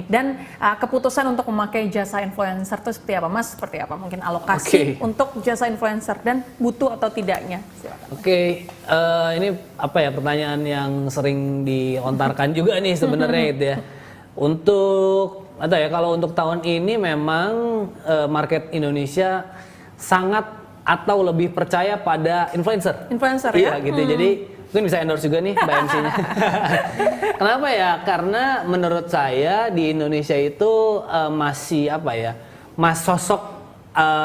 Dan keputusan untuk memakai jasa influencer itu seperti apa, Mas? Seperti apa? Mungkin alokasi untuk jasa influencer dan butuh atau tidaknya? Ini apa ya, pertanyaan yang sering dilontarkan juga nih sebenarnya gitu ya. Untuk kalau untuk tahun ini memang market Indonesia sangat atau lebih percaya pada influencer. Influencer iya, ya? gitu. Jadi mungkin bisa endorse juga nih Mbak MC-nya. Kenapa ya? Karena menurut saya di Indonesia itu masih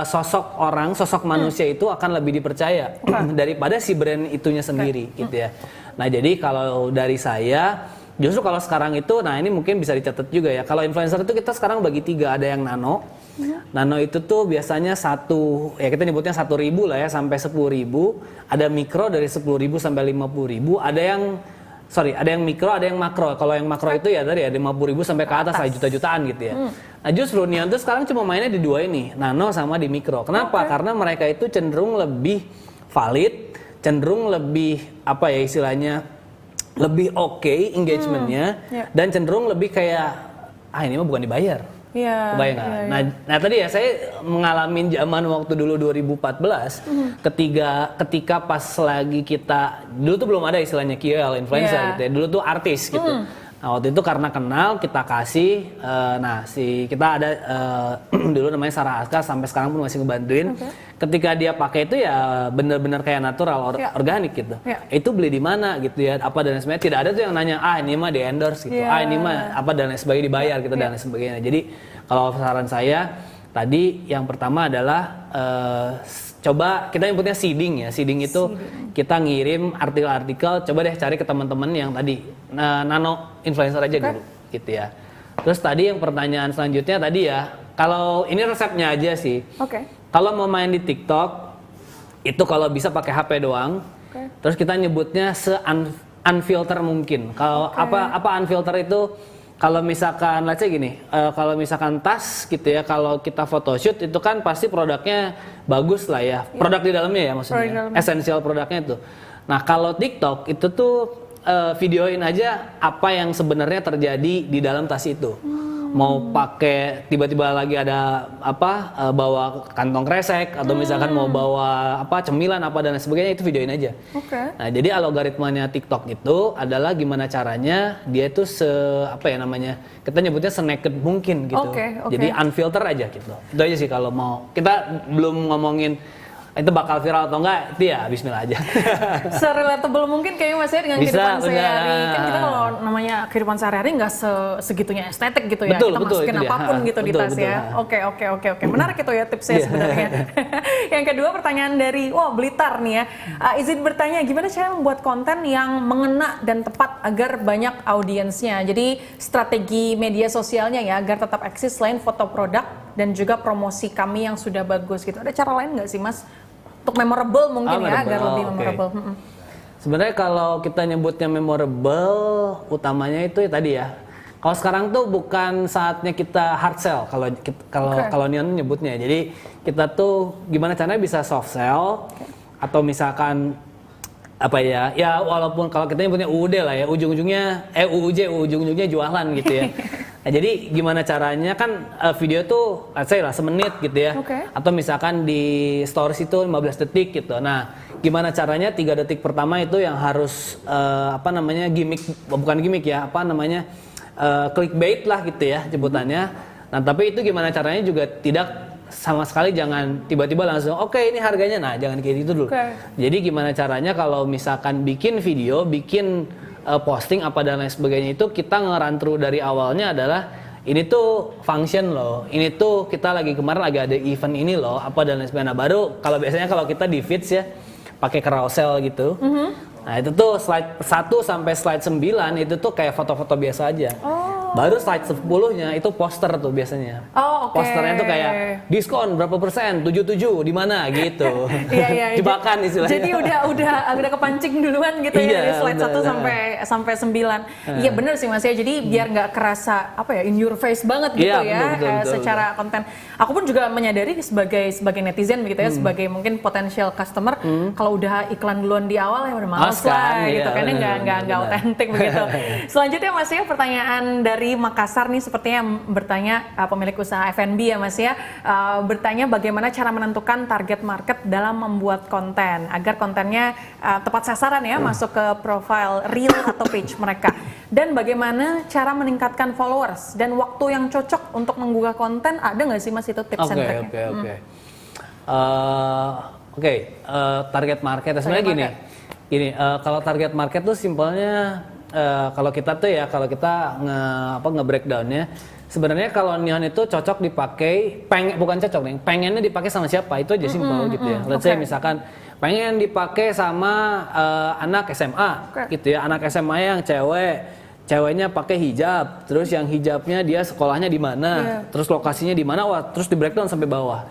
sosok manusia itu akan lebih dipercaya daripada si brand itunya sendiri gitu ya. Nah, jadi kalau dari saya justru kalau sekarang itu, nah ini mungkin bisa dicatat juga ya. Kalau influencer itu kita sekarang bagi 3, ada yang nano. Nano itu tuh biasanya kita nyebutnya 1.000 lah ya sampai 10.000. Ada mikro dari 10.000 sampai 50.000. Ada yang mikro, ada yang makro. Kalau yang makro itu ya tadi ya 50.000 sampai ke atas lah, juta-jutaan gitu ya. Nah, justru Neon tuh sekarang cuma mainnya di 2 ini, nano sama di mikro. Kenapa? Karena mereka itu cenderung lebih valid, cenderung lebih lebih oke engagementnya, dan cenderung lebih kayak ini mah bukan dibayar. Kebayang nggak? Nah tadi ya saya mengalami zaman waktu dulu 2014, ketika pas lagi dulu tuh belum ada istilahnya KOL influencer gitu ya, dulu tuh artis gitu. Nah, waktu itu karena kenal kita kasih, kita ada dulu namanya Sarah Aska, sampai sekarang pun masih ngebantuin. Ketika dia pakai itu ya bener-bener kayak natural, organik gitu. Itu beli di mana gitu ya, apa dan lain sebagainya. Tidak ada tuh yang nanya, ini mah di endorse gitu, ini mah apa dan lain sebagainya dibayar gitu dan lain sebagainya. Jadi kalau saran saya tadi yang pertama adalah coba kita nyebutnya seeding ya. Seeding itu kita ngirim artikel-artikel, coba deh cari ke teman-teman yang tadi nano influencer aja dulu gitu ya. Terus tadi yang pertanyaan selanjutnya tadi ya, kalau ini resepnya aja sih. Kalau mau main di TikTok itu kalau bisa pakai HP doang. Terus kita nyebutnya unfilter mungkin. Kalau apa unfilter itu? Kalau misalkan, let's say gini, kalau misalkan tas gitu ya, kalau kita photoshoot itu kan pasti produknya bagus lah ya, produk di dalamnya ya maksudnya, esensial produknya itu. Nah kalau TikTok itu tuh videoin aja apa yang sebenarnya terjadi di dalam tas itu. Mau pakai tiba-tiba lagi ada bawa kantong kresek atau misalkan mau bawa cemilan dan lain sebagainya, itu videoin aja. Nah, jadi algoritmanya TikTok itu adalah gimana caranya dia itu kita nyebutnya se-naked mungkin gitu. Jadi unfilter aja gitu. Itu aja sih kalau mau. Kita belum ngomongin itu bakal viral atau enggak, itu ya bismillah aja. Se-relatable mungkin kayaknya Mas ya dengan kehidupan sehari-hari. Kan kita kalau namanya kehidupan sehari-hari nggak segitunya estetik gitu ya. Kita masukin apapun gitu di tas ya. Oke. Menarik itu ya tipsnya sebenarnya. Yang kedua pertanyaan dari Blitar nih ya. Izin bertanya, gimana cara membuat konten yang mengena dan tepat agar banyak audiensnya? Jadi strategi media sosialnya ya agar tetap eksis selain foto produk dan juga promosi kami yang sudah bagus gitu. Ada cara lain nggak sih Mas? Untuk memorable mungkin ya, agar lebih memorable. Sebenarnya kalau kita nyebutnya memorable, utamanya itu ya tadi ya. Kalau sekarang tuh bukan saatnya kita hard sell kalau Neon nyebutnya. Jadi kita tuh gimana caranya bisa soft sell atau misalkan ya walaupun kalau kita nyebutnya UUD lah ya, ujung-ujungnya jualan gitu ya. Nah, jadi gimana caranya kan video tuh let's say lah semenit gitu ya. Atau misalkan di stories itu 15 detik gitu. Nah, gimana caranya 3 detik pertama itu yang harus clickbait lah gitu ya sebutannya. Nah, tapi itu gimana caranya juga tidak sama sekali jangan tiba-tiba langsung ini harganya. Nah, jangan kayak gitu dulu. Jadi gimana caranya kalau misalkan bikin video, bikin posting dan lain sebagainya itu kita nge-run through dari awalnya adalah ini tuh function loh, ini tuh kita kemarin lagi ada event ini loh, dan lain sebagainya. Nah, baru biasanya kalau kita di feeds ya pakai carousel gitu. Nah, itu tuh slide 1 sampai slide 9 itu tuh kayak foto-foto biasa aja. Baru slide 10-nya itu poster tuh biasanya. Posternya tuh kayak diskon berapa persen, 77 di mana gitu. Jebakan istilahnya. Jadi udah kepancing duluan gitu ya dari slide 1 sampai 9. Iya bener sih Mas ya. Jadi biar nggak kerasa in your face banget gitu betul, secara konten. Aku pun juga menyadari sebagai netizen begitu ya, sebagai mungkin potential customer, kalau udah iklan duluan di awal ya udah males lah gitu, karena nggak otentik begitu. Selanjutnya Mas ya, pertanyaan dari dari Makassar nih sepertinya yang bertanya, pemilik usaha F&B ya Mas ya, bertanya bagaimana cara menentukan target market dalam membuat konten agar kontennya tepat sasaran ya, masuk ke profile reel atau page mereka, dan bagaimana cara meningkatkan followers dan waktu yang cocok untuk menggugah konten, ada nggak sih Mas itu tips and triknya? Target market sebenarnya gini, kalau target market tuh simpelnya kalau kita nge-breakdownnya, sebenarnya kalau neon itu cocok dipakai, bukan cocok nih, pengennya dipakai sama siapa, itu aja simpel gitu ya. Let's say misalkan pengen dipakai sama anak SMA gitu ya, anak SMA yang ceweknya pakai hijab, terus yang hijabnya dia sekolahnya di mana, terus lokasinya di mana, terus di breakdown sampai bawah.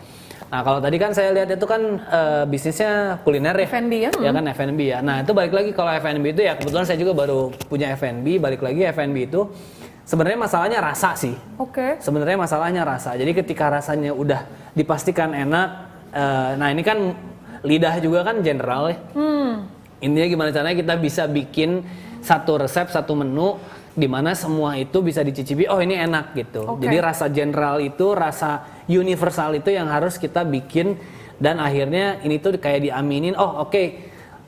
Nah kalau tadi kan saya lihat itu kan bisnisnya kuliner ya, F&B ya kan F&B ya. Nah itu balik lagi kalau F&B itu ya kebetulan saya juga baru punya F&B, balik lagi F&B itu sebenarnya masalahnya rasa sih. Sebenarnya masalahnya rasa. Jadi ketika rasanya udah dipastikan enak, nah ini kan lidah juga kan general ya. Intinya gimana caranya kita bisa bikin satu resep, satu menu di mana semua itu bisa dicicipi, oh ini enak gitu. Jadi rasa general itu, rasa universal itu yang harus kita bikin, dan akhirnya ini tuh kayak diaminin,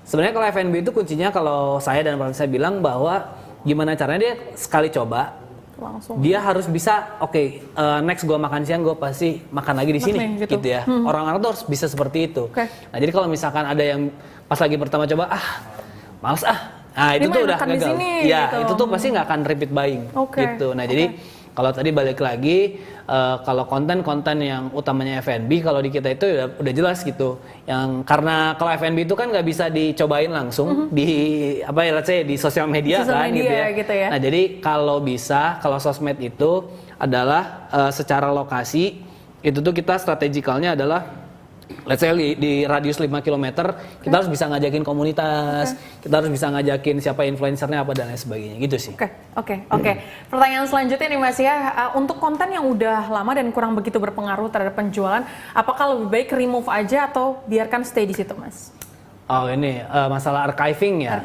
sebenarnya kalau F&B itu kuncinya kalau saya dan partner saya bilang bahwa gimana caranya dia sekali coba, langsung dia harus bisa, next gua makan siang gua pasti makan lagi di sini gitu ya. Orang-orang tuh harus bisa seperti itu. Nah jadi kalau misalkan ada yang pas lagi pertama coba, males nah itu tuh udah gagal. Ya gitu. Itu tuh pasti nggak akan repeat buying gitu. Nah jadi kalau tadi balik lagi, kalau konten-konten yang utamanya F&B kalau di kita itu udah jelas gitu. Yang karena kalau F&B itu kan nggak bisa dicobain langsung di let's say di sosial media gitu ya. Nah jadi kalau sosmed itu adalah secara lokasi itu tuh kita strategikalnya adalah let's say di radius 5 km kita harus bisa ngajakin komunitas, kita harus bisa ngajakin siapa influencernya apa dan lain sebagainya gitu sih. Oke. Pertanyaan selanjutnya nih Mas ya, untuk konten yang udah lama dan kurang begitu berpengaruh terhadap penjualan, apakah lebih baik remove aja atau biarkan stay di situ Mas? Ini masalah archiving ya.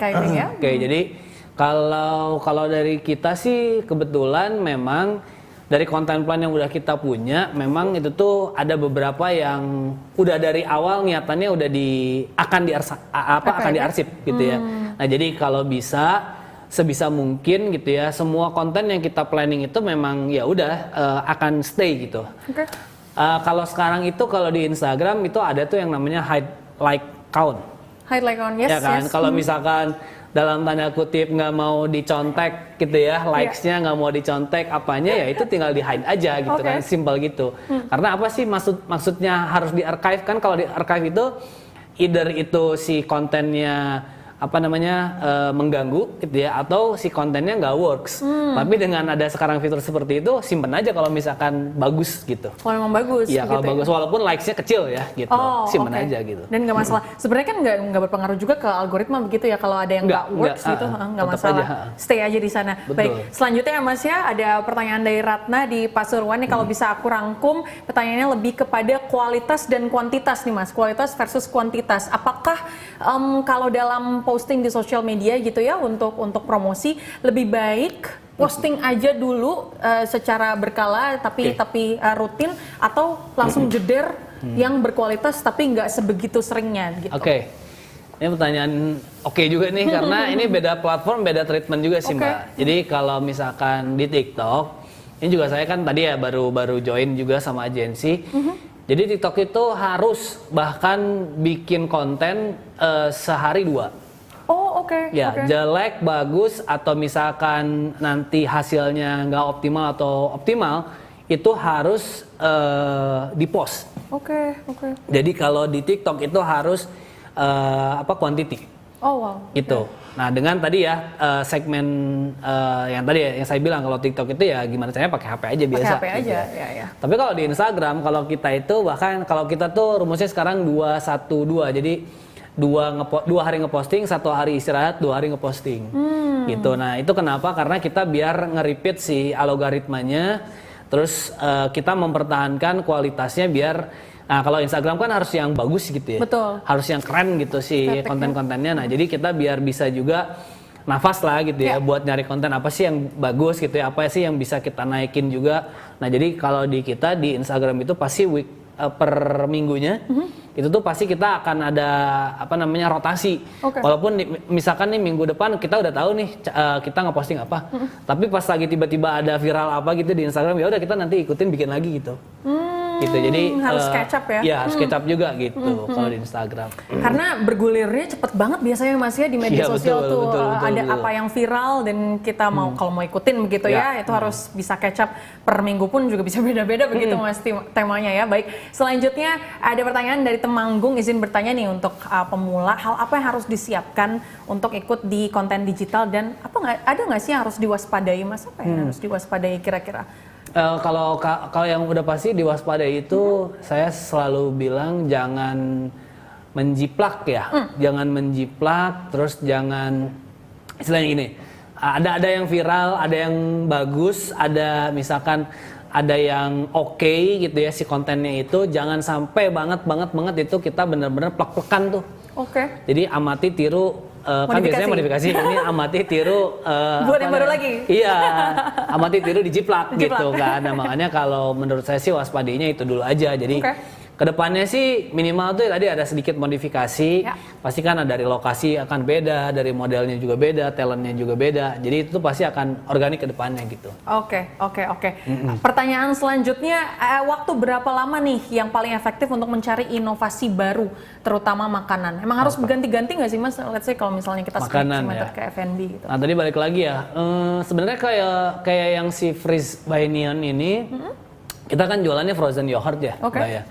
Jadi kalau dari kita sih kebetulan memang dari konten plan yang udah kita punya, memang itu tuh ada beberapa yang udah dari awal niatannya udah akan diarsip gitu ya. Nah jadi kalau sebisa mungkin gitu ya, semua konten yang kita planning itu memang ya udah akan stay gitu. Kalau sekarang itu kalau di Instagram itu ada tuh yang namanya hide like count. Hide like count, yes. Ya kan, kalau misalkan dalam tanda kutip nggak mau dicontek gitu ya, likes-nya nggak mau dicontek apanya, ya itu tinggal di hide aja gitu kan, simple gitu. Karena apa sih maksudnya harus di archive kan? Kalau di archive itu either itu si kontennya mengganggu gitu ya, atau si kontennya nggak works. Tapi dengan ada sekarang fitur seperti itu, simpen aja kalau misalkan bagus gitu. Kalau memang bagus. Iya kalau bagus, walaupun likes-nya kecil ya gitu, simpen aja gitu. Dan nggak masalah. Sebenarnya kan nggak berpengaruh juga ke algoritma begitu ya, kalau ada yang nggak works gitu, nggak masalah. Stay aja di sana. Betul. Baik, selanjutnya ya Mas ya, ada pertanyaan dari Ratna di Pasuruan nih, kalau bisa aku rangkum, pertanyaannya lebih kepada kualitas dan kuantitas nih Mas, kualitas versus kuantitas. Apakah kalau dalam posting di sosial media gitu ya, untuk promosi lebih baik posting aja dulu secara berkala tapi rutin, atau langsung jeder yang berkualitas tapi nggak sebegitu seringnya gitu? Ini pertanyaan juga nih karena ini beda platform, beda treatment juga sih Mbak. Jadi kalau misalkan di TikTok, ini juga saya kan tadi ya baru join juga sama agensi. Jadi TikTok itu harus bahkan bikin konten sehari 2. Jelek, bagus, atau misalkan nanti hasilnya nggak optimal atau optimal, itu harus di-post. Jadi kalau di TikTok itu harus quantity. Gitu. Nah dengan tadi ya segmen yang tadi ya, yang saya bilang kalau TikTok itu ya gimana caranya pakai HP aja biasa. Pakai HP aja. Ya. Tapi kalau di Instagram, kalau kita itu bahkan kalau kita tuh rumusnya sekarang 2-1-2. Jadi 2 hari ngeposting, 1 hari istirahat, 2 hari ngeposting. Gitu. Nah itu kenapa? Karena kita biar nge-repeat si algoritmanya, terus kita mempertahankan kualitasnya biar. Nah kalau Instagram kan harus yang bagus gitu ya. Betul. Harus yang keren gitu sih konten-kontennya. Nah jadi kita biar bisa juga nafas lah gitu ya buat nyari konten apa sih yang bagus gitu ya, apa sih yang bisa kita naikin juga. Nah jadi kalau di kita di Instagram itu pasti per minggunya itu tuh pasti kita akan ada apa namanya rotasi. Walaupun misalkan nih minggu depan kita udah tahu nih kita ngeposting apa, tapi pas lagi tiba-tiba ada viral apa gitu di Instagram, ya udah kita nanti ikutin bikin lagi gitu. Gitu. Jadi harus catch up ya? Iya harus catch up juga gitu kalau di Instagram. Karena bergulirnya cepet banget biasanya Mas ya di media sosial tuh ada apa yang viral dan kita kalau mau ikutin begitu ya itu harus bisa catch up per minggu pun juga bisa beda-beda begitu Mas temanya ya. Baik, selanjutnya ada pertanyaan dari Temanggung, izin bertanya nih untuk pemula, hal apa yang harus disiapkan untuk ikut di konten digital dan ada nggak sih yang harus diwaspadai Mas? Apa yang harus diwaspadai kira-kira? Kalau yang udah pasti diwaspadai itu saya selalu bilang jangan menjiplak ya, jangan menjiplak, terus jangan istilahnya gini, ada yang viral, ada yang bagus, ada misalkan ada yang oke gitu ya si kontennya itu, jangan sampai banget itu kita benar-benar plek-plekan tuh. Jadi amati tiru. Kan biasanya modifikasi ini amati tiru buat yang baru lagi. Iya, amati tiru dijiplak gitu kan. Nah, makanya kalau menurut saya sih waspadainya itu dulu aja. Jadi kedepannya sih minimal tuh tadi ada sedikit modifikasi. Pasti kan dari lokasi akan beda, dari modelnya juga beda, talentnya juga beda. Jadi itu tuh pasti akan organik kedepannya gitu. Oke. Pertanyaan selanjutnya, waktu berapa lama nih yang paling efektif untuk mencari inovasi baru, terutama makanan? Emang harus ganti-ganti nggak sih Mas? Let's say kalau misalnya kita segmented ke F&B gitu. Nah tadi balik lagi ya, sebenarnya kayak yang si Freeze by Neon ini, kita kan jualannya frozen yogurt ya, ya.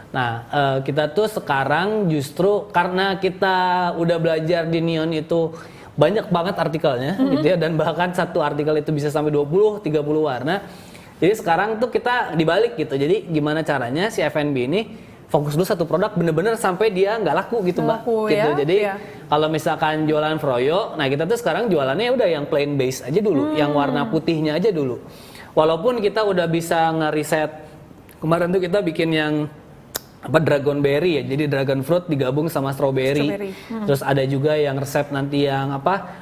Nah, kita tuh sekarang justru karena kita udah belajar di Neon itu banyak banget artikelnya gitu ya, dan bahkan satu artikel itu bisa sampai 20-30 warna. Jadi sekarang tuh kita dibalik gitu. Jadi gimana caranya si F&B ini fokus dulu satu produk bener-bener sampai dia nggak laku gitu Mbak. Gitu. Jadi kalau misalkan jualan froyo, nah kita tuh sekarang jualannya udah yang plain base aja dulu, yang warna putihnya aja dulu. Walaupun kita udah bisa ngeriset, kemarin tuh kita bikin yang dragon berry ya, jadi dragon fruit digabung sama strawberry. Terus ada juga yang resep nanti yang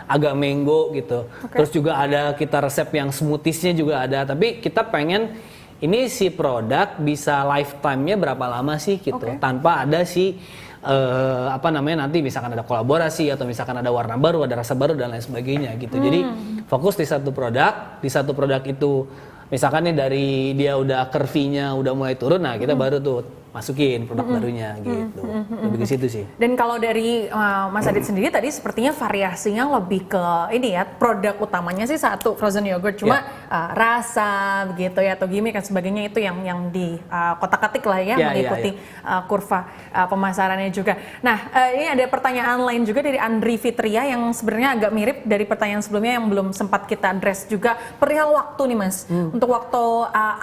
agak mango gitu. Terus juga ada kita resep yang smoothiesnya juga ada. Tapi kita pengen ini si produk bisa lifetime-nya berapa lama sih gitu, tanpa ada si nanti misalkan ada kolaborasi atau misalkan ada warna baru, ada rasa baru dan lain sebagainya gitu. Jadi fokus di satu produk itu. Misalkan nih dari dia udah curvy-nya udah mulai turun, nah kita baru tuh masukin produk barunya gitu. Lebih ke situ sih. Dan kalau dari Mas Adit sendiri tadi sepertinya variasinya lebih ke ini ya, produk utamanya sih satu frozen yogurt, cuma rasa begitu ya atau gimmick dan sebagainya itu yang di kotak-katik lah ya, mengikuti kurva pemasarannya juga. Nah, ini ada pertanyaan lain juga dari Andri Fitria yang sebenarnya agak mirip dari pertanyaan sebelumnya yang belum sempat kita address juga, perihal waktu nih Mas. Untuk waktu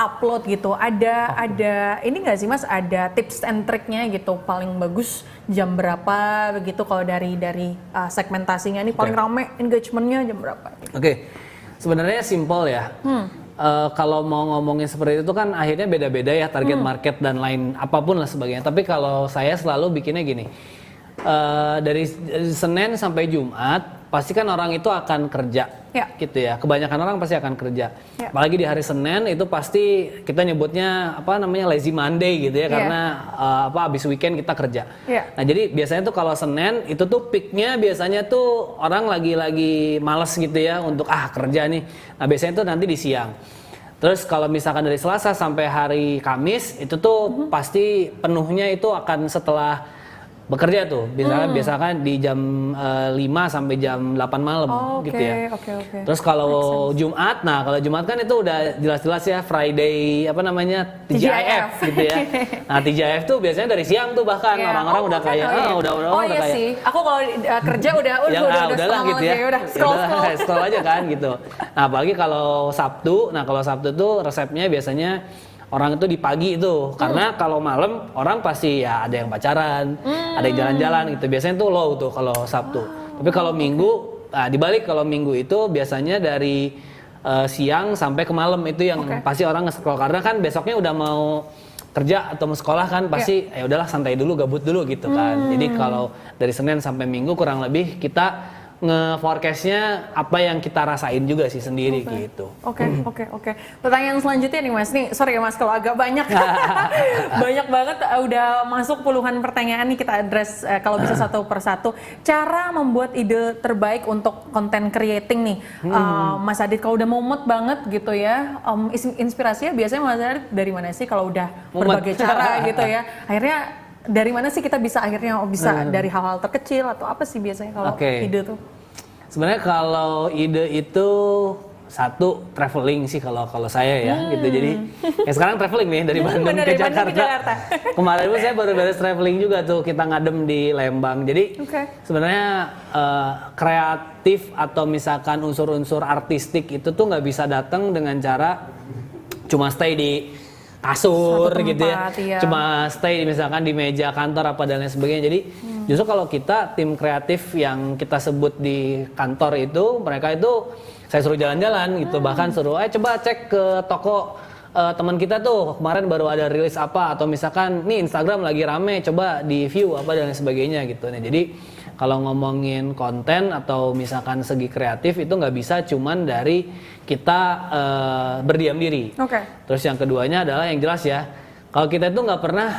upload gitu, ada ini nggak sih Mas, ada tips and triknya gitu, paling bagus jam berapa begitu kalau dari segmentasinya ini paling rame engagementnya jam berapa? Sebenarnya simple ya. Kalau mau ngomongin seperti itu kan akhirnya beda-beda ya target market dan lain apapun lah sebagainya. Tapi kalau saya selalu bikinnya gini, dari Senin sampai Jumat pasti kan orang itu akan kerja. Gitu ya, kebanyakan orang pasti akan kerja. Apalagi di hari Senin itu pasti kita nyebutnya lazy Monday gitu ya, karena abis weekend kita kerja. Nah jadi biasanya tuh kalau Senin itu tuh peaknya biasanya tuh orang lagi males gitu ya untuk kerja nih. Nah biasanya tuh nanti di siang. Terus kalau misalkan dari Selasa sampai hari Kamis itu tuh pasti penuhnya itu akan setelah bekerja tuh, biasakan di jam 5 sampai jam 8 malam gitu ya. Terus kalau Jumat, kalau Jumat kan itu udah jelas-jelas ya Friday TGIF gitu ya. Nah TGIF tuh biasanya dari siang tuh bahkan orang-orang udah kayak udah kayak. Sih. Aku kalau kerja udah gitu ya. Udah scroll aja kan gitu. Nah apalagi kalau Sabtu, tuh resepnya biasanya orang itu di pagi itu, karena kalau malam orang pasti ya ada yang pacaran, ada yang jalan-jalan gitu. Biasanya tuh low tuh kalau Sabtu. Tapi kalau Minggu, dibalik kalau Minggu itu biasanya dari siang sampai ke malam itu yang pasti orang nge-scroll, karena kan besoknya udah mau kerja atau mau sekolah kan pasti ya udahlah santai dulu, gabut dulu gitu kan. Jadi kalau dari Senin sampai Minggu kurang lebih kita nge-forecast-nya apa yang kita rasain juga sih sendiri gitu. Oke. Pertanyaan selanjutnya nih Mas, nih sorry ya Mas kalau agak banyak. Banyak banget udah masuk puluhan pertanyaan nih kita address kalau bisa satu persatu. Cara membuat ide terbaik untuk content creating nih, Mas Adit kalau udah mumet banget gitu ya, inspirasinya biasanya Mas Adit dari mana sih kalau udah berbagai cara gitu ya? Akhirnya dari mana sih kita bisa dari hal-hal terkecil atau apa sih biasanya kalau ide tuh? Sebenarnya kalau ide itu satu traveling sih kalau saya ya gitu. Jadi sekarang traveling nih dari Bandung ke Jakarta. Kemarin pun saya baru beres traveling juga tuh, kita ngadem di Lembang. Jadi sebenarnya kreatif atau misalkan unsur-unsur artistik itu tuh nggak bisa datang dengan cara cuma stay di kasur tempat, gitu ya, cuma stay misalkan di meja kantor apa dan lain sebagainya. Jadi justru kalau kita tim kreatif yang kita sebut di kantor itu, mereka itu saya suruh jalan-jalan gitu, bahkan suruh coba cek ke toko teman kita tuh kemarin baru ada rilis apa, atau misalkan nih Instagram lagi rame, coba di view apa dan lain sebagainya gitu. Nah jadi kalau ngomongin konten atau misalkan segi kreatif itu nggak bisa cuman dari kita berdiam diri. Terus yang keduanya adalah yang jelas ya, kalau kita itu nggak pernah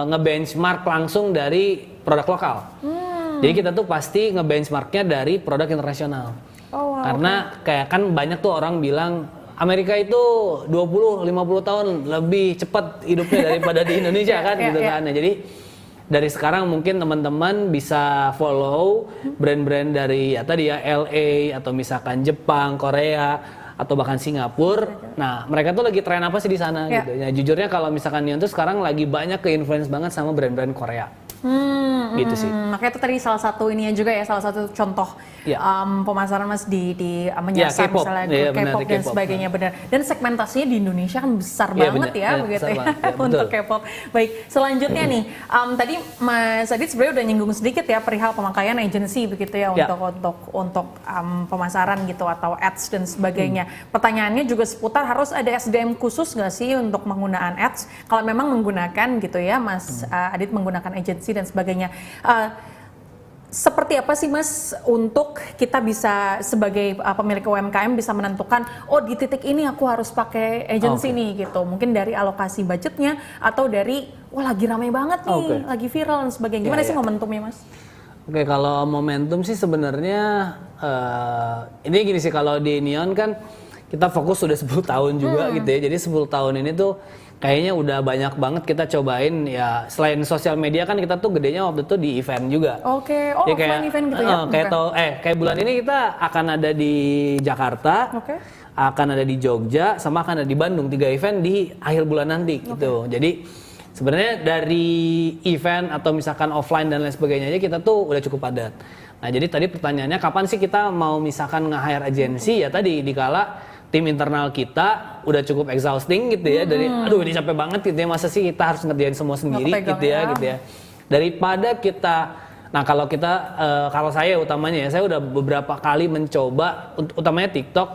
nge-benchmark langsung dari produk lokal. Jadi kita tuh pasti nge-benchmarknya dari produk internasional. Karena kayak kan banyak tuh orang bilang Amerika itu 20-50 tahun lebih cepat hidupnya daripada di Indonesia kan gitu kan. Nah, jadi dari sekarang mungkin teman-teman bisa follow brand-brand dari LA atau misalkan Jepang, Korea atau bahkan Singapura. Nah, mereka tuh lagi tren apa sih di sana gitu. Ya jujurnya kalau misalkan Neon tuh sekarang lagi banyak ke-influence banget sama brand-brand Korea. Gitu sih. Makanya itu tadi salah satu ininya juga ya, salah satu contoh pemasaran Mas di menyasar misalnya K-pop dan sebagainya, benar. Dan segmentasinya di Indonesia kan besar banget ya, begitu ya, untuk K-pop. Baik, selanjutnya nih, tadi Mas Adit sebenarnya udah nyinggung sedikit ya perihal pemakaian agency begitu ya untuk pemasaran gitu atau ads dan sebagainya. Pertanyaannya juga seputar harus ada SDM khusus nggak sih untuk penggunaan ads? Kalau memang menggunakan gitu ya, Mas Adit menggunakan agency dan sebagainya. Seperti apa sih Mas untuk kita bisa sebagai pemilik UMKM bisa menentukan di titik ini aku harus pakai agency nih gitu. Mungkin dari alokasi budgetnya atau dari lagi ramai banget nih, lagi viral dan sebagainya. Gimana sih momentumnya Mas? Kalau momentum sih sebenarnya ini gini sih, kalau di Neon kan kita fokus sudah 10 tahun juga gitu ya. Jadi 10 tahun ini tuh kayaknya udah banyak banget kita cobain ya. Selain sosial media kan kita tuh gedenya waktu itu di event juga. Ya, kayak event gitu ya. Kayak bulan ini kita akan ada di Jakarta, akan ada di Jogja, sama akan ada di Bandung, 3 event di akhir bulan nanti gitu. Jadi sebenarnya dari event atau misalkan offline dan lain sebagainya aja kita tuh udah cukup padat. Nah, jadi tadi pertanyaannya kapan sih kita mau misalkan nge-hire agency, ya tadi dikala tim internal kita udah cukup exhausting gitu ya, dari ini capek banget gitu ya, masa sih kita harus ngerjain semua sendiri gitu ya. Daripada kita, nah kalau saya utamanya ya, saya udah beberapa kali mencoba, utamanya TikTok,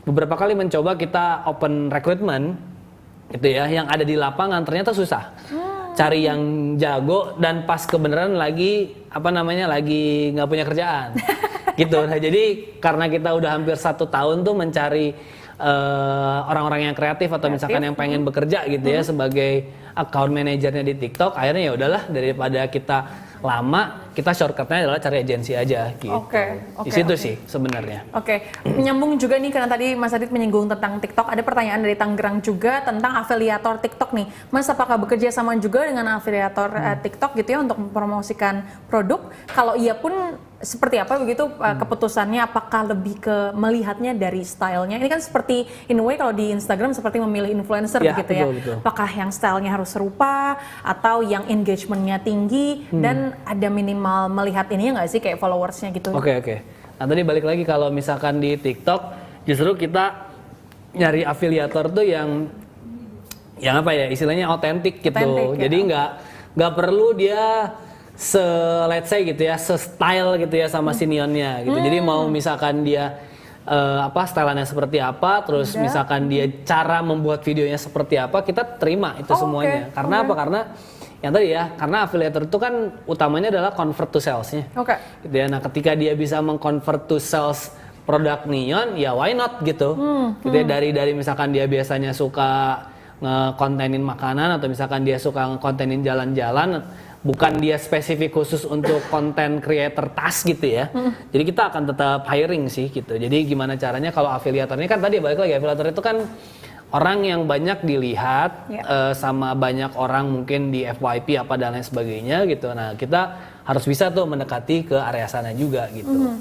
beberapa kali mencoba kita open recruitment gitu ya, yang ada di lapangan ternyata susah. Cari yang jago dan pas kebenaran lagi lagi nggak punya kerjaan gitu. Nah, jadi karena kita udah hampir 1 tahun tuh mencari orang-orang yang kreatif atau misalkan yang pengen bekerja gitu ya sebagai account manajernya di TikTok, akhirnya ya udahlah, daripada kita lama, kita shortcutnya adalah cari agensi aja gitu. Di situ sih sebenarnya. Menyambung juga nih karena tadi Mas Adit menyinggung tentang TikTok, ada pertanyaan dari Tangerang juga tentang afiliator TikTok nih. Mas, apakah bekerja sama juga dengan afiliator TikTok gitu ya untuk mempromosikan produk? Kalau iya pun seperti apa begitu keputusannya? Apakah lebih ke melihatnya dari stylenya? Ini kan seperti in a way kalau di Instagram seperti memilih influencer begitu ya. Betul. Apakah yang stylenya harus serupa atau yang engagementnya tinggi dan ada minimal melihat ininya nggak sih kayak followersnya gitu? Nah, tadi balik lagi kalau misalkan di TikTok justru kita nyari afiliator tuh yang apa ya, istilahnya otentik gitu. Jadi nggak perlu dia let's say gitu ya, style gitu ya sama si Neonnya gitu. Jadi mau misalkan dia styleannya seperti apa, terus misalkan dia cara membuat videonya seperti apa, kita terima itu semuanya. Karena apa? Karena yang tadi ya, karena affiliator itu kan utamanya adalah convert to sales-nya. Oke. Gitu ya. Nah, ketika dia bisa mengconvert to sales produk Neon, ya why not gitu. Gitu ya, dari misalkan dia biasanya suka nge-kontenin makanan atau misalkan dia suka nge-kontenin jalan-jalan, bukan dia spesifik khusus untuk konten creator tas gitu ya. Jadi kita akan tetap hiring sih gitu. Jadi gimana caranya kalau afiliator ini kan tadi balik lagi, afiliator itu kan orang yang banyak dilihat sama banyak orang mungkin di FYP apa dan lain sebagainya gitu. Nah, kita harus bisa tuh mendekati ke area sana juga gitu.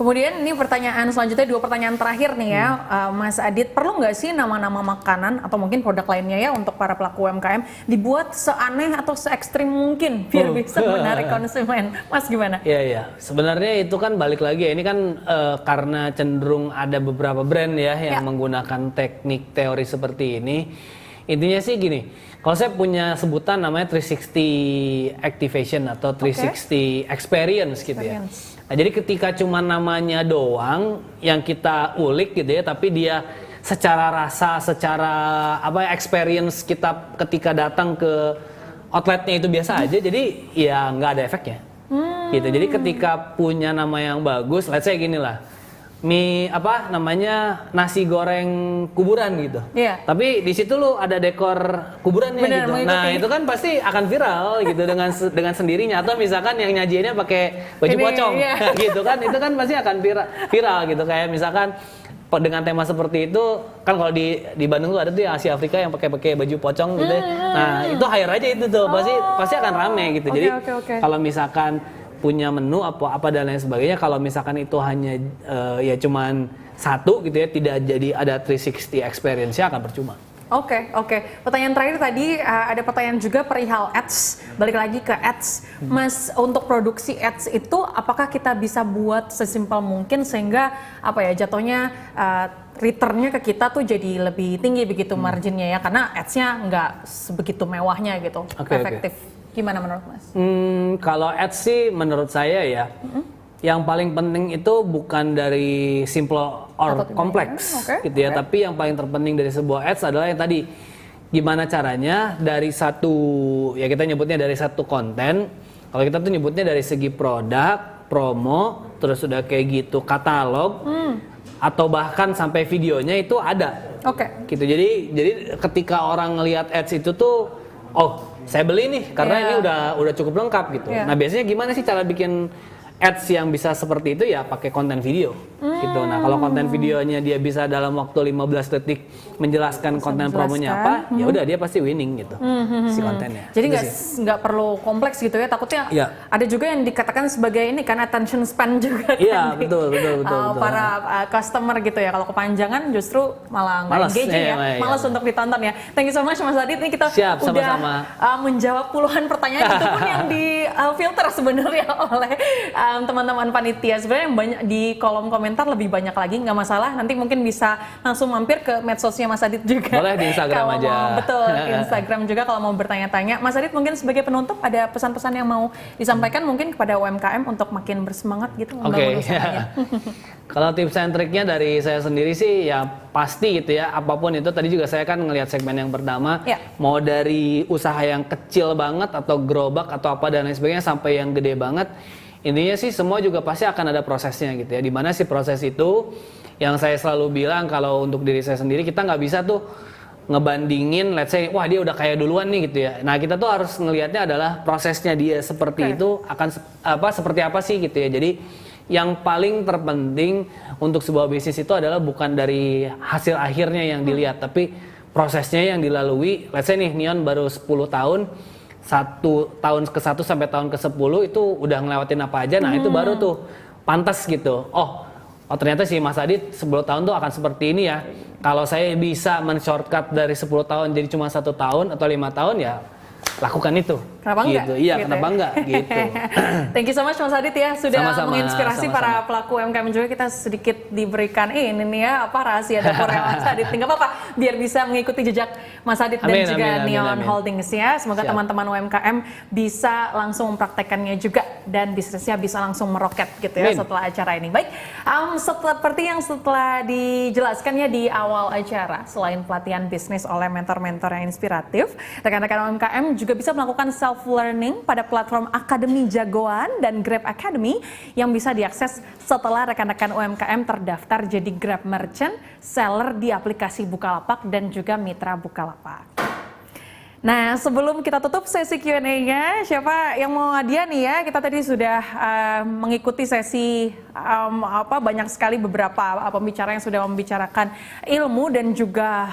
Kemudian ini pertanyaan selanjutnya, 2 pertanyaan terakhir nih ya, Mas Adit, perlu nggak sih nama-nama makanan atau mungkin produk lainnya ya untuk para pelaku UMKM dibuat seaneh atau se-ekstrim mungkin biar bisa menarik konsumen? Mas gimana? Iya. Sebenarnya itu kan balik lagi ya, ini kan karena cenderung ada beberapa brand ya yang menggunakan teknik teori seperti ini. Intinya sih gini, kalau saya punya sebutan namanya 360 activation atau 360 experience gitu ya. Nah, jadi ketika cuma namanya doang yang kita ulik gitu ya, tapi dia secara rasa, secara experience kita ketika datang ke outletnya itu biasa aja, jadi ya nggak ada efeknya. Gitu. Jadi ketika punya nama yang bagus, let's say gini lah, mie nasi goreng kuburan gitu. Tapi di situ lu ada dekor kuburannya gitu. Nah, itu kan pasti akan viral gitu dengan sendirinya, atau misalkan yang nyajiannya pakai baju pocong gitu kan. Itu kan pasti akan viral gitu, kayak misalkan dengan tema seperti itu kan, kalau di Bandung tuh ada tuh yang Asia Afrika yang pakai baju pocong gitu. Nah, itu hire aja itu tuh. Pasti akan rame gitu. Jadi kalau misalkan punya menu apa dan lain sebagainya, kalau misalkan itu hanya ya cuman satu gitu ya, tidak jadi ada 360 experience-nya, akan percuma. Oke. Pertanyaan terakhir tadi, ada pertanyaan juga perihal ads, balik lagi ke ads. Mas, untuk produksi ads itu apakah kita bisa buat sesimpel mungkin sehingga jatuhnya return-nya ke kita tuh jadi lebih tinggi begitu marginnya ya, karena ads-nya nggak sebegitu mewahnya gitu, efektif. Gimana menurut Mas? Kalau ads sih menurut saya ya, yang paling penting itu bukan dari simple or kompleks gitu ya, tapi yang paling terpenting dari sebuah ads adalah yang tadi, gimana caranya dari satu, ya kita nyebutnya dari satu konten, kalau kita tuh nyebutnya dari segi produk, promo, terus udah kayak gitu katalog, atau bahkan sampai videonya itu ada. Gitu. Jadi ketika orang ngelihat ads itu tuh, oh saya beli nih karena ini udah cukup lengkap gitu. Nah, biasanya gimana sih cara bikin ads yang bisa seperti itu? Ya pakai konten video gitu. Nah, kalau konten videonya dia bisa dalam waktu 15 detik menjelaskan konten promonya apa, ya udah dia pasti winning gitu si kontennya. Jadi nggak perlu kompleks gitu ya, takutnya ada juga yang dikatakan sebagai ini kan attention span juga kan. Betul. Para customer gitu ya, kalau kepanjangan justru malah nggak engaging malas untuk ditonton ya. Thank you so much Mas Adit, ini kita udah menjawab puluhan pertanyaan itu pun yang di filter sebenarnya oleh teman-teman panitia. Sebenarnya yang banyak di kolom komentar lebih banyak lagi, nggak masalah. Nanti mungkin bisa langsung mampir ke medsosnya Mas Adit juga. Boleh di Instagram aja. Betul, di Instagram juga kalau mau bertanya-tanya. Mas Adit, mungkin sebagai penutup ada pesan-pesan yang mau disampaikan mungkin kepada UMKM untuk makin bersemangat gitu membangun usahanya. Kalau tips and triknya dari saya sendiri sih ya pasti gitu ya, apapun itu, tadi juga saya kan ngelihat segmen yang pertama, mau dari usaha yang kecil banget atau gerobak atau apa dan lain sebagainya sampai yang gede banget, intinya sih semua juga pasti akan ada prosesnya gitu ya. Dimana sih proses itu, yang saya selalu bilang kalau untuk diri saya sendiri, kita nggak bisa tuh ngebandingin, let's say, wah dia udah kaya duluan nih gitu ya. Nah, kita tuh harus ngelihatnya adalah prosesnya dia seperti itu akan seperti apa sih gitu ya. Jadi yang paling terpenting untuk sebuah bisnis itu adalah bukan dari hasil akhirnya yang dilihat, tapi prosesnya yang dilalui. Let's say nih, Neon baru 10 tahun, tahun ke-1 sampai tahun ke-10 itu udah ngelewatin apa aja. Nah, itu baru tuh pantas gitu. Oh ternyata si Mas Adit 10 tahun tuh akan seperti ini ya. Kalau saya bisa men-shortcut dari 10 tahun jadi cuma 1 tahun atau 5 tahun, ya lakukan itu. Kenapa enggak? Gitu. Iya, gitu kenapa enggak gitu. Thank you so much Mas Adit ya, sudah menginspirasi para pelaku UMKM juga. Kita sedikit diberikan ini nih ya, rahasia dapurnya Mas Adit. Enggak apa-apa, biar bisa mengikuti jejak Mas Adit dan juga Neon Holdings ya. Semoga teman-teman UMKM bisa langsung mempraktekannya juga dan bisnisnya bisa langsung meroket gitu ya setelah acara ini. Baik, seperti yang setelah dijelaskan ya di awal acara, selain pelatihan bisnis oleh mentor-mentor yang inspiratif, rekan-rekan UMKM juga juga bisa melakukan self-learning pada platform Akademi Jagoan dan Grab Academy yang bisa diakses setelah rekan-rekan UMKM terdaftar jadi Grab Merchant, seller di aplikasi Bukalapak dan juga mitra Bukalapak. Nah, sebelum kita tutup sesi Q&A-nya, siapa yang mau hadiah nih ya? Kita tadi sudah mengikuti sesi banyak sekali beberapa pembicara yang sudah membicarakan ilmu dan juga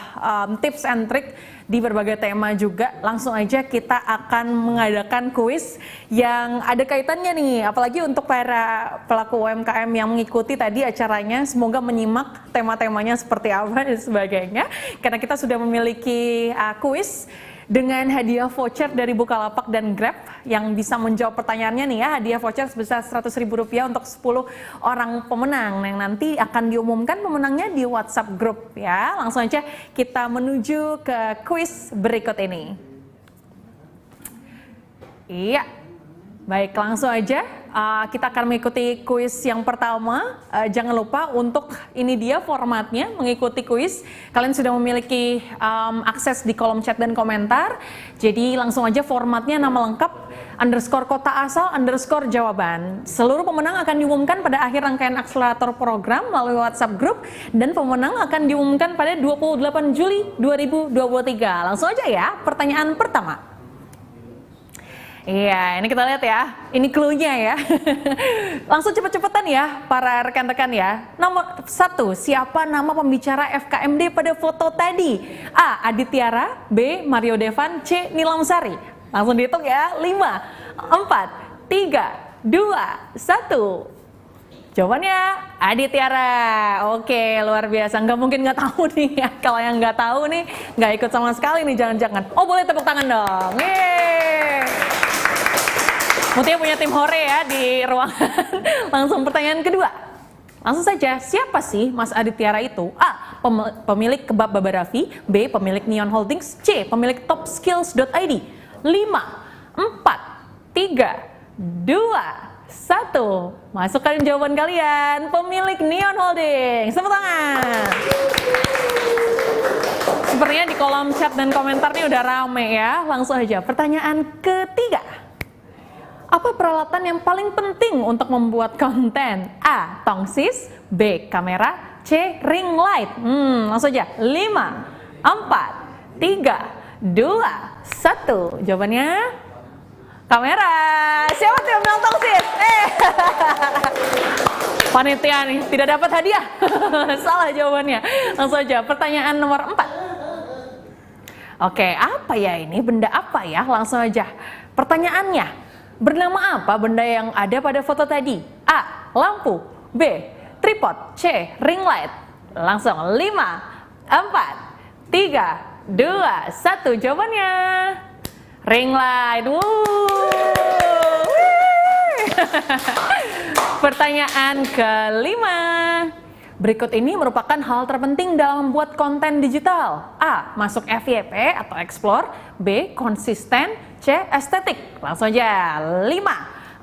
tips and trick di berbagai tema juga. Langsung aja kita akan mengadakan kuis yang ada kaitannya nih, apalagi untuk para pelaku UMKM yang mengikuti tadi acaranya. Semoga menyimak tema-temanya seperti apa dan sebagainya, karena kita sudah memiliki kuis dengan hadiah voucher dari Bukalapak dan Grab yang bisa menjawab pertanyaannya nih ya. Hadiah voucher sebesar Rp100.000 untuk 10 orang pemenang yang nanti akan diumumkan pemenangnya di WhatsApp grup ya. Langsung aja kita menuju ke kuis berikut ini. Iya, baik, langsung aja kita akan mengikuti kuis yang pertama. Jangan lupa untuk ini dia formatnya mengikuti kuis. Kalian sudah memiliki akses di kolom chat dan komentar. Jadi langsung aja formatnya nama lengkap, _kota asal, _jawaban. Seluruh pemenang akan diumumkan pada akhir rangkaian akselerator program melalui WhatsApp grup dan pemenang akan diumumkan pada 28 Juli 2023. Langsung aja ya, pertanyaan pertama. Iya, ini kita lihat ya, ini clue-nya ya. Langsung cepet-cepetan ya para rekan-rekan ya. Nomor 1, siapa nama pembicara FKMD pada foto tadi? A. Aditya, B. Mario Devan, C. Nilam Sari. Langsung dihitung ya, 5, 4, 3, 2, 1. Jawabannya Aditya. Oke, luar biasa. Nggak mungkin nggak tahu nih ya. Kalau yang nggak tahu nih, nggak ikut sama sekali nih, jangan-jangan. Oh, boleh tepuk tangan dong. Yeay. Mutia punya tim hore ya di ruangan. Langsung pertanyaan kedua. Langsung saja, siapa sih Mas Aditya itu? A. Pemilik Kebab Baba Raffi. B. Pemilik Neon Holdings. C. Pemilik Topskills.id. 5, 4, 3, 2, 1. Masukkan jawaban kalian. Pemilik Neon Holdings. Tepuk tangan. Sepertinya di kolom chat dan komentar ini udah rame ya. Langsung aja pertanyaan ketiga. Apa peralatan yang paling penting untuk membuat konten? A. Tongsis. B. Kamera. C. Ring light. Langsung aja. 5, 4, 3, 2, 1. Jawabannya kamera. Siapa yang bilang tongsis? Panitia nih, tidak dapat hadiah. Salah jawabannya. Langsung aja. Pertanyaan nomor 4. Oke, apa ya ini? Benda apa ya? Langsung aja. Pertanyaannya. Bernama apa benda yang ada pada foto tadi? A. Lampu. B. Tripod. C. Ring light. Langsung 5, 4, 3, 2, 1. Jawabannya ring light. Pertanyaan kelima. Berikut ini merupakan hal terpenting dalam membuat konten digital. A. Masuk FYP atau explore. B. Konsisten. C. Estetik. Langsung aja. 5,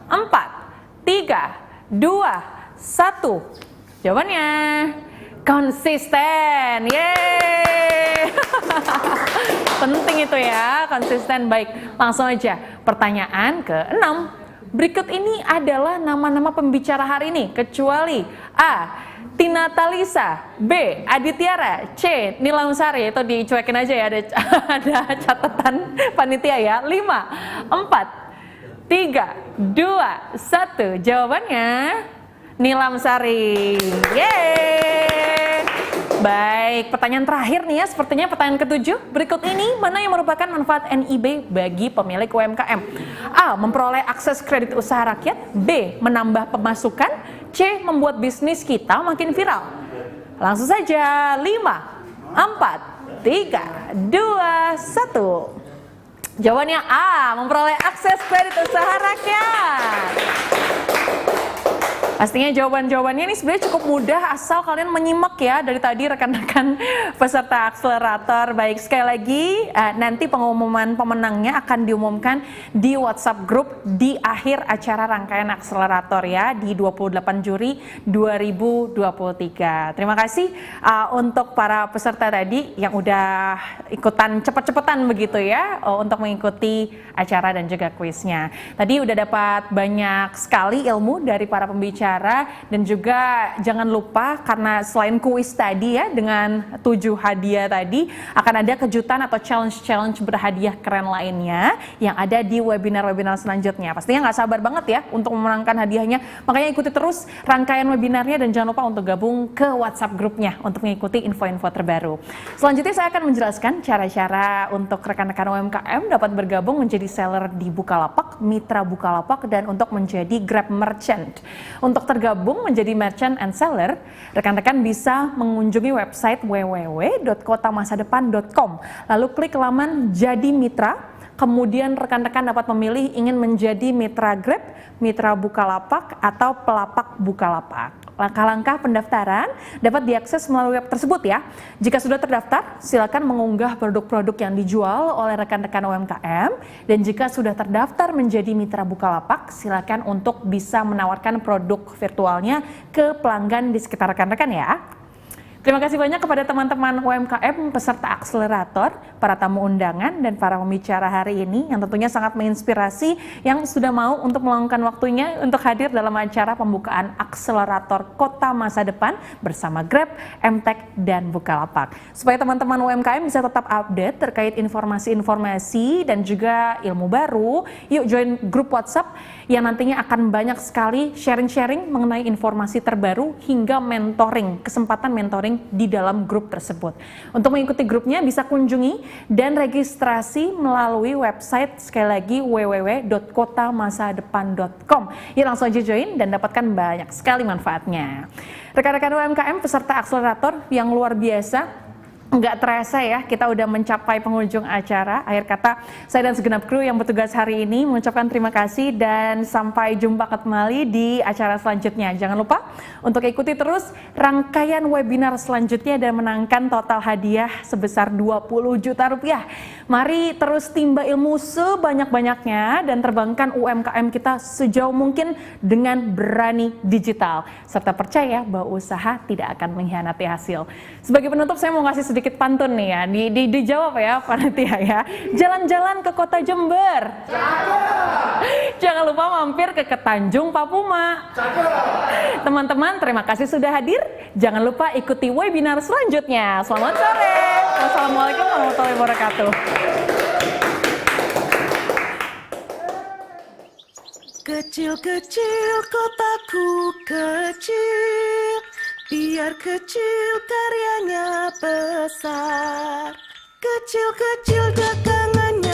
4, 3, 2, 1. Jawabannya konsisten. Yeay. Penting itu ya, konsisten. Baik, langsung aja. Pertanyaan ke-6. Berikut ini adalah nama-nama pembicara hari ini, kecuali A. Tina Talisa, B. Aditya, C. Nilam Sari. Itu dicuekin aja ya, ada catatan panitia ya. 5, 4, 3, 2, 1. Jawabannya Nilam Sari. Yeay. Baik, pertanyaan terakhir nih ya, sepertinya pertanyaan ke-7. Berikut ini mana yang merupakan manfaat NIB bagi pemilik UMKM? A. Memperoleh akses kredit usaha rakyat. B. Menambah pemasukan. C. Membuat bisnis kita makin viral. Langsung saja. 5, 4, 3, 2, 1. Jawabannya A. Memperoleh akses kredit usaha rakyat. Pastinya jawaban-jawabannya ini sebenarnya cukup mudah asal kalian menyimak ya dari tadi rekan-rekan peserta akselerator. Baik, sekali lagi nanti pengumuman pemenangnya akan diumumkan di WhatsApp grup di akhir acara rangkaian akselerator ya di 28 Juli 2023. Terima kasih untuk para peserta tadi yang udah ikutan cepet-cepetan begitu ya untuk mengikuti acara dan juga kuisnya. Tadi udah dapat banyak sekali ilmu dari para pembicara dan juga jangan lupa karena selain kuis tadi ya dengan 7 hadiah tadi akan ada kejutan atau challenge berhadiah keren lainnya yang ada di webinar-webinar selanjutnya. Pastinya nggak sabar banget ya untuk memenangkan hadiahnya. Makanya ikuti terus rangkaian webinarnya dan jangan lupa untuk gabung ke WhatsApp grupnya untuk mengikuti info-info terbaru. Selanjutnya saya akan menjelaskan cara-cara untuk rekan-rekan UMKM dapat bergabung menjadi seller di Bukalapak, mitra Bukalapak dan untuk menjadi Grab Merchant. Untuk tergabung menjadi merchant and seller, rekan-rekan bisa mengunjungi website www.kotamasadepan.com. Lalu klik laman Jadi Mitra, kemudian rekan-rekan dapat memilih ingin menjadi mitra Grab, mitra Bukalapak, atau pelapak Bukalapak. Langkah-langkah pendaftaran dapat diakses melalui web tersebut ya. Jika sudah terdaftar, silakan mengunggah produk-produk yang dijual oleh rekan-rekan UMKM. Dan jika sudah terdaftar menjadi mitra Bukalapak, silakan untuk bisa menawarkan produk virtualnya ke pelanggan di sekitar rekan-rekan ya. Terima kasih banyak kepada teman-teman UMKM peserta akselerator, para tamu undangan, dan para pembicara hari ini yang tentunya sangat menginspirasi yang sudah mau untuk meluangkan waktunya untuk hadir dalam acara pembukaan akselerator Kota Masa Depan bersama Grab, Mtek, dan Bukalapak. Supaya teman-teman UMKM bisa tetap update terkait informasi-informasi dan juga ilmu baru, yuk join grup WhatsApp yang nantinya akan banyak sekali sharing-sharing mengenai informasi terbaru hingga mentoring, kesempatan mentoring di dalam grup tersebut. Untuk mengikuti grupnya bisa kunjungi dan registrasi melalui website sekali lagi www.kotamasadepan.com. Ya langsung aja join dan dapatkan banyak sekali manfaatnya. Rekan-rekan UMKM peserta akselerator yang luar biasa. Nggak terasa ya, kita udah mencapai penghujung acara. Akhir kata, saya dan segenap kru yang bertugas hari ini mengucapkan terima kasih dan sampai jumpa kembali di acara selanjutnya. Jangan lupa untuk ikuti terus rangkaian webinar selanjutnya dan menangkan total hadiah sebesar 20 juta rupiah. Mari terus timba ilmu sebanyak-banyaknya dan terbangkan UMKM kita sejauh mungkin dengan berani digital. Serta percaya bahwa usaha tidak akan mengkhianati hasil. Sebagai penutup saya mau ngasih sedikit pantun nih ya, dijawab ya panitia ya. Jalan-jalan ke kota Jember. Jangan lupa mampir ke Tanjung Papuma. Teman-teman terima kasih sudah hadir. Jangan lupa ikuti webinar selanjutnya. Selamat sore. Wassalamualaikum warahmatullahi wabarakatuh. Kecil-kecil kotaku kecil, biar kecil karyanya besar. Kecil-kecil dagangannya